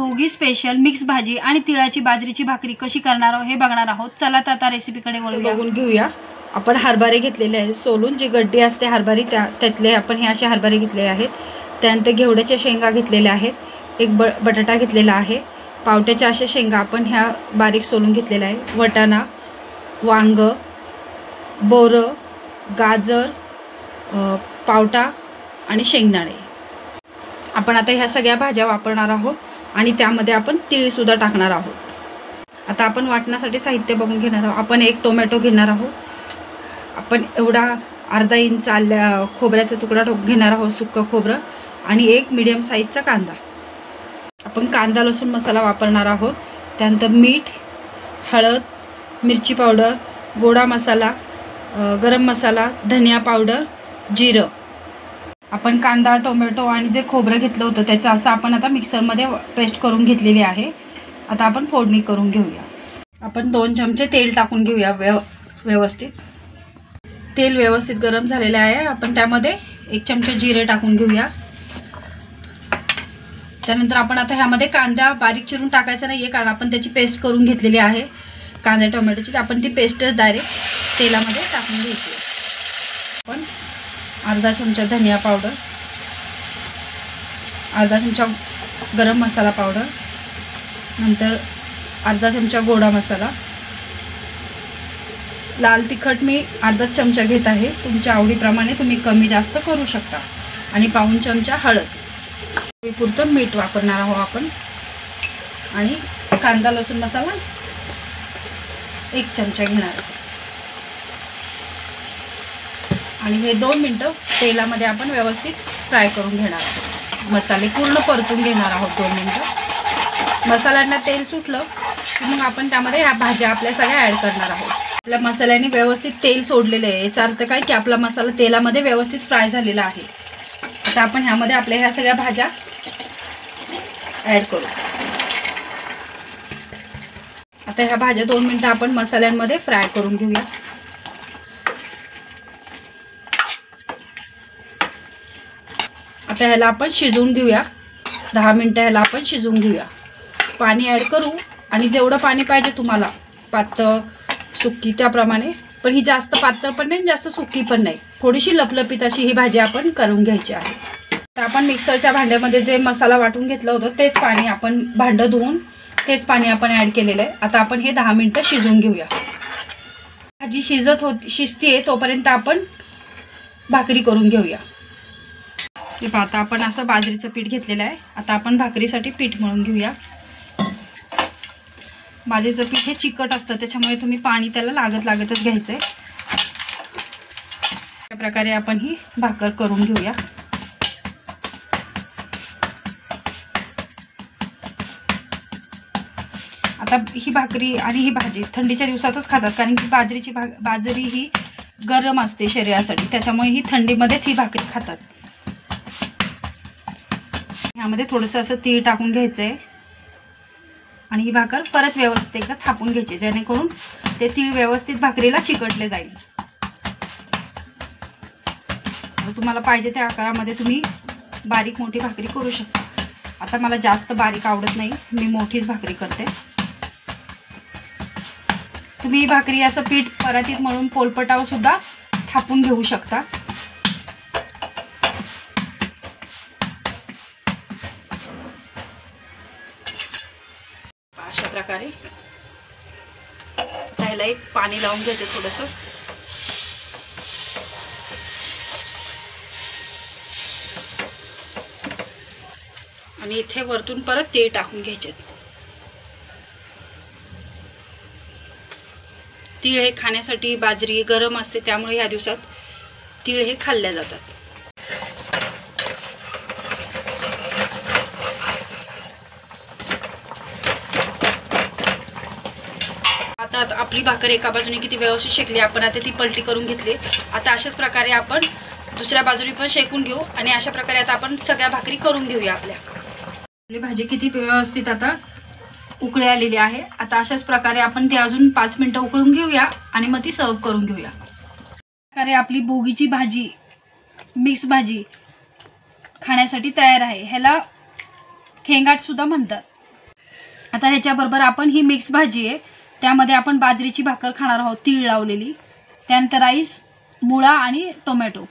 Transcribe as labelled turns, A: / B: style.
A: भोगी special mix भाजी आणि तिळाची बाजरीची भाकरी कशी करणार आहोत हे बघणार आहोत। चला तर आता रेसिपीकडे बघून घेऊया। आपण हरभरे घेतलेले आहेत सोलून, जी गड्डी असते हरभरी त्यातले आपण हे असे हरभरे घेतले आहेत। त्यानंतर घेवड्याच्या शेंगा घेतलेल्या आहेत, एक बटाटा घेतलेला आहे, पावट्याच्या अशा शेंगा आपण ह्या बारीक सोलून घेतलेल्या आहे, वटाणा, वांग, बोरं, गाजर, पावटा आणि शेंगदाणे। आपण आता ह्या सगळ्या भाज्या वापरणार आहोत आणि त्यामध्ये आपण तीळ सुद्धा टाकणार आहोत। आता आपण वाटण्यासाठी साहित्य बघून घेणार आहोत। आपण एक टोमॅटो घेणार आहोत, आपण एवढा अर्धा इंच खोबऱ्याचा तुकडा घेणार आहोत, सुक्कं खोबरं, आणि एक मीडियम साईजचा कांदा। आपण कांदा लसूण मसाला वापरणार आहोत। त्यानंतर मीठ, हळद, मिरची पावडर, गोडा मसाला, गरम मसाला, धनिया पावडर, जिरं। आपण कांदा, टोमॅटो आणि जे खोबरं घेतलं होतं त्याचं असं आपण आता मिक्सरमध्ये पेस्ट करून घेतलेली आहे। आता आपण फोडणी करून घेऊया। आपण 2 चमचे तेल टाकून घेऊया व्यवस्थित। तेल व्यवस्थित गरम झालेले आहे। आपण त्यामध्ये 1 चमचा जिरे टाकून घेऊया। त्यानंतर आपण आता ह्यामध्ये कांदा बारीक चिरून टाकायचा नाही आहे, कारण आपण त्याची पेस्ट करून घेतलेली आहे कांदा टोमॅटोची। आपण ती पेस्ट डायरेक्ट तेलामध्ये टाकून घ्यायची। आपण अर्धा चमचा धनिया पावडर, अर्धा चमचा गरम मसाला पावडर, नंतर अर्धा चमचा गोडा मसाला, लाल तिखट मी अर्धा चमचा घेत आहे, तुमच्या आवडीप्रमाणे तुम्ही कमी जास्त करू शकता, आणि पाऊण चमचा हळद, पुरतं मीठ वापरणार आहोत आपण, आणि कांदा लसूण मसाला 1 चमचा घेणार आहोत। आणि हे 2 मिनिटं तेलामध्ये आपण व्यवस्थित फ्राय करून घेणार आहोत। मसाले पूर्ण परतून घेणार आहोत 2 मिनिटं। मसाल्यांना तेल सुटलं की मग आपण त्यामध्ये ह्या भाज्या आपल्या सगळ्या ॲड करणार आहोत। आपल्या मसाल्याने व्यवस्थित तेल सोडलेले आहे, याचा अर्थ काय की आपला मसाला तेलामध्ये व्यवस्थित फ्राय झालेला आहे। आता आपण ह्यामध्ये आपल्या ह्या सगळ्या भाज्या ॲड करू। आता ह्या भाज्या 2 मिनिटं आपण मसाल्यांमध्ये फ्राय करून घेऊया। आता ह्याला आपण शिजवून घेऊया, 10 मिनिटं ह्याला आपण शिजवून घेऊया। पाणी ॲड करू, आणि जेवढं पाणी पाहिजे तुम्हाला, पातळ सुक्की त्याप्रमाणे, पण ही जास्त पातळ पण नाही जास्त सुक्की पण नाही, थोडीशी लपलपीत अशी ही भाजी आपण करून घ्यायची आहे। तर आपण मिक्सरच्या भांड्यामध्ये जे मसाला वाटून घेतलं होतं तेच पाणी, आपण भांडं धुवून तेच पाणी आपण ॲड केलेलं आहे। आता आपण हे 10 मिनिटं शिजवून घेऊया। भाजी शिजते तोपर्यंत आपण भाकरी करून घेऊया। हे पाहता आपण असं बाजरीचं पीठ घेतलेलं आहे। आता आपण भाकरीसाठी पीठ मळून घेऊया। बाजरीचं पीठ हे चिकट असतं, त्याच्यामुळे तुम्ही पाणी त्याला लागतच घ्यायचं आहे। अशा प्रकारे आपण ही भाकर करून घेऊया। आता ही भाकरी आणि ही भाजी थंडीच्या दिवसातच खातात, कारण की बाजरी ही गरम असते शरीरासाठी, त्याच्यामुळे ही थंडीमध्येच ही भाकरी खातात। ह्यामध्ये थोडंसं असं तीळ टाकून घ्यायचं आहे, आणि ही भाकर परत व्यवस्थित एकदा थापून घ्यायची, जेणेकरून ते तीळ व्यवस्थित भाकरीला चिकटले जाईल। तुम्हाला पाहिजे त्या आकारामध्ये तुम्ही बारीक मोठी भाकरी करू शकता। आता मला जास्त बारीक आवडत नाही, मी मोठीच भाकरी करते। तुम्ही ही भाकरी असं पीठ परातीत मळून पोलपटावर सुद्धा थापून घेऊ शकता। अशा प्रकारे त्याला एक पाणी लावून घ्यायचं थोडंसं, आणि इथे वरतून परत तेल टाकून घ्यायचे। तीळ हे खाण्यासाठी, बाजरी गरम असते त्यामुळे ह्या दिवसात तीळ हे खाल्ल्या जातात। आता आपली भाकर एका बाजूने किती व्यवस्थित शेकली, आपण आता ती पलटी करून घेतली। आता अशाच प्रकारे आपण दुसऱ्या बाजूने पण शेकून घेऊ, आणि अशा प्रकारे आता आपण सगळ्या भाकरी करून घेऊया। आपली भाजी किती व्यवस्थित आता उकळी आलेली आहे। आता अशाच प्रकारे आपण ती अजून 5 मिनिटं उकळून घेऊया, आणि मग ती सर्व करून घेऊया। प्रकारे आपली भोगीची भाजी, मिक्स भाजी खाण्यासाठी तयार आहे। ह्याला खेंगाट सुद्धा म्हणतात। आता ह्याच्याबरोबर आपण ही मिक्स भाजी आहे, त्यामध्ये आपण बाजरीची भाकर खाणार आहोत तीळ लावलेली, त्यानंतर राईस, मुळा आणि टोमॅटो.